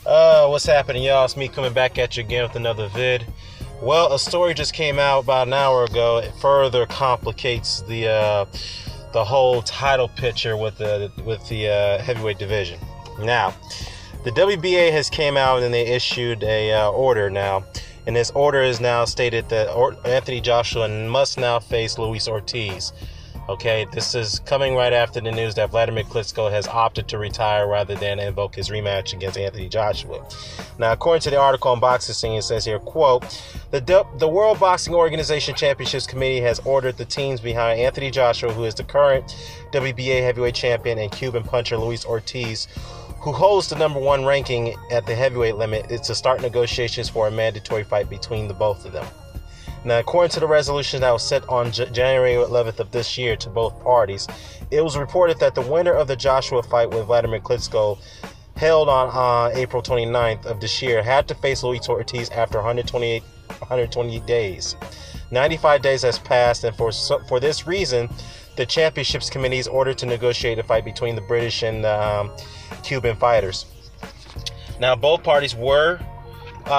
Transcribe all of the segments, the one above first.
What's happening, y'all? It's me coming back at you again with another vid. Well, a story just came out about an hour ago. It further complicates the whole title picture with the heavyweight division. Now, the WBA has came out and they issued a order now, and this order is now stated that Anthony Joshua must now face Luis Ortiz. Okay, this is coming right after the news that Vladimir Klitschko has opted to retire rather than invoke his rematch against Anthony Joshua. Now, according to the article on Boxing Scene, it says here, quote, the World Boxing Organization Championships Committee has ordered the teams behind Anthony Joshua, who is the current WBA heavyweight champion, and Cuban puncher Luis Ortiz, who holds the number one ranking at the heavyweight limit, is to start negotiations for a mandatory fight between the both of them. Now, according to the resolution that was set on January 11th of this year to both parties, it was reported that the winner of the Joshua fight with Vladimir Klitschko, held on April 29th of this year, had to face Luis Ortiz after 120 days. 95 days has passed, and for this reason, the Championships Committee is ordered to negotiate a fight between the British and Cuban fighters. Now, both parties were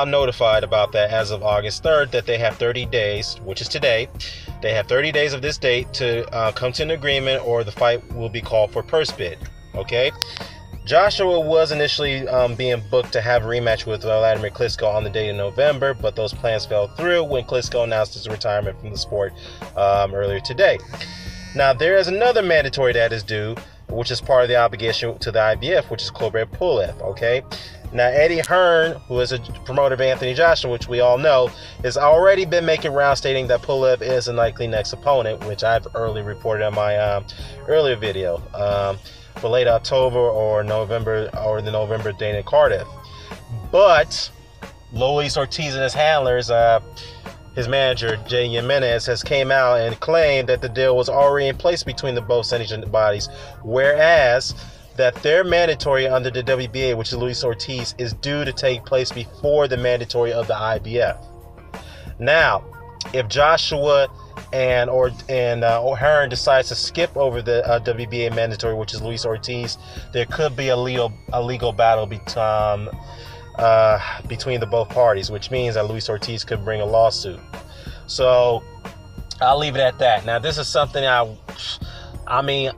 notified about that as of August 3rd, that they have 30 days, which is today. They have 30 days of this date to come to an agreement, or the fight will be called for purse bid. Okay? Joshua was initially being booked to have a rematch with Vladimir Klitschko on the date of November, but those plans fell through when Klitschko announced his retirement from the sport earlier today. Now, there is another mandatory that is due, which is part of the obligation to the IBF, which is Kubrat Pulev. Okay? Now, Eddie Hearn, who is a promoter of Anthony Joshua, which we all know, has already been making rounds stating that Pulev is a likely next opponent, which I've earlier reported on my earlier video for late October or November, or the November date in Cardiff. But Luis Ortiz and his handlers, his manager, Jay Jimenez, has came out and claimed that the deal was already in place between the both sanctioned bodies, whereas that their mandatory under the WBA, which is Luis Ortiz, is due to take place before the mandatory of the IBF. Now, if Joshua and Hearn decides to skip over the WBA mandatory, which is Luis Ortiz, there could be a legal battle between the both parties, which means that Luis Ortiz could bring a lawsuit. So I'll leave it at that. Now, this is something I mean,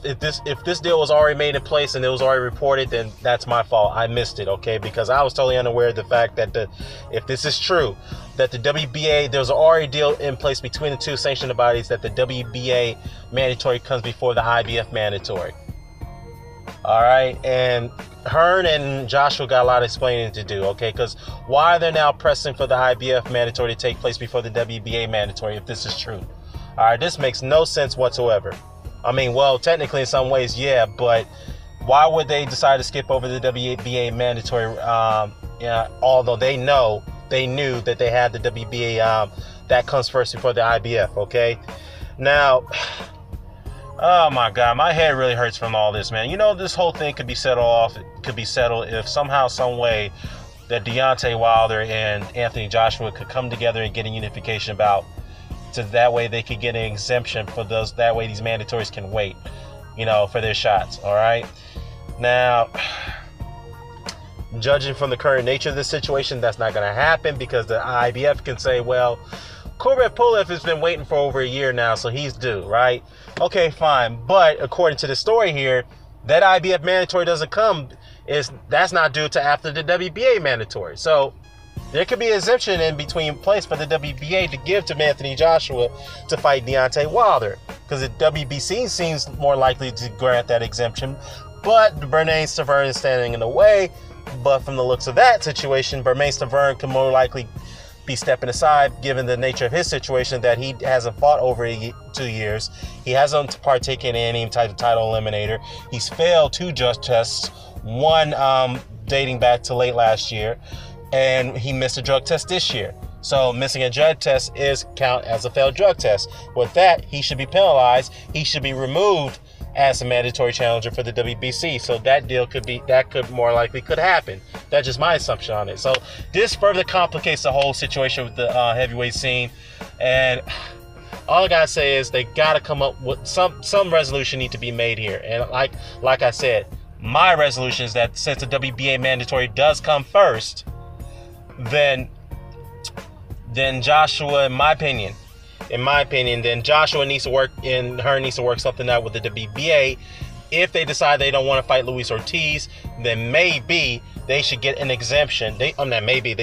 if this deal was already made in place and it was already reported, then that's my fault. I missed it, okay? Because I was totally unaware of the fact that if this is true, that the WBA, there's already a deal in place between the two sanctioned bodies that the WBA mandatory comes before the IBF mandatory. All right, and Hearn and Joshua got a lot of explaining to do, okay? Because why they're now pressing for the IBF mandatory to take place before the WBA mandatory if this is true? All right, this makes no sense whatsoever. I mean, well, technically in some ways, yeah, but why would they decide to skip over the WBA mandatory? Although they knew that they had the WBA that comes first before the IBF. Okay, now, oh my God, my head really hurts from all this, man. You know, this whole thing could be settled if somehow, some way, that Deontay Wilder and Anthony Joshua could come together and get a unification bout. So that way they could get an exemption for those. That way these mandatories can wait, for their shots. All right. Now, judging from the current nature of the situation, that's not going to happen, because the IBF can say, well, Kubrat Pulev has been waiting for over a year now, so he's due, right? Okay, fine. But according to the story here, that IBF mandatory doesn't come. That's not due to after the WBA mandatory. So there could be an exemption in between place for the WBA to give to Anthony Joshua to fight Deontay Wilder, because the WBC seems more likely to grant that exemption, but Bermane Stiverne is standing in the way. But from the looks of that situation, Bermane Stiverne can more likely be stepping aside, given the nature of his situation, that he hasn't fought over 2 years. He hasn't partaken in any type of title eliminator. He's failed 2 drug tests, one dating back to late last year, and he missed a drug test this year. So missing a drug test is count as a failed drug test. With that, he should be penalized. He should be removed as a mandatory challenger for the WBC. So that deal could more likely happen. That's just my assumption on it. So this further complicates the whole situation with the heavyweight scene. And all I gotta say is they gotta come up with some resolution need to be made here. And like I said, my resolution is that since the WBA mandatory does come first, then Joshua, in my opinion, then Joshua needs to work something out with the WBA. If they decide they don't want to fight Luis Ortiz, then maybe they should get an exemption. They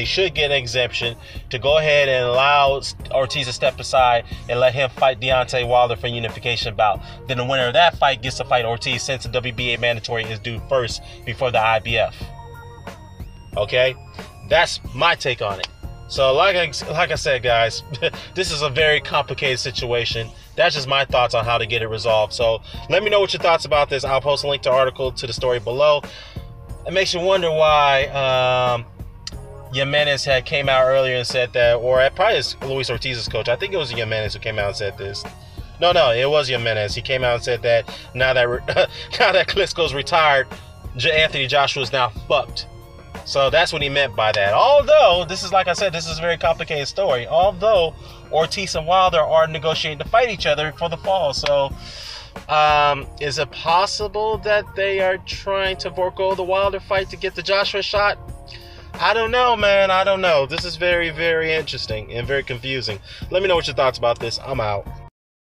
should get an exemption to go ahead and allow Ortiz to step aside and let him fight Deontay Wilder for unification bout. Then the winner of that fight gets to fight Ortiz, since the WBA mandatory is due first before the IBF. Okay, that's my take on it. So like I said, guys, this is a very complicated situation. That's just my thoughts on how to get it resolved. So let me know what your thoughts about this. I'll post a link to the article to the story below. It makes you wonder why Jimenez had came out earlier and said that, or probably it's Luis Ortiz's coach. I think it was Jimenez who came out and said this. No, it was Jimenez. He came out and said that now that Klitschko's retired, Anthony Joshua is now fucked. So that's what he meant by that. Although, this is, like I said, this is a very complicated story. Although Ortiz and Wilder are negotiating to fight each other for the fall. So is it possible that they are trying to forego the Wilder fight to get the Joshua shot? I don't know, man. I don't know. This is very, very interesting and very confusing. Let me know what your thoughts about this. I'm out.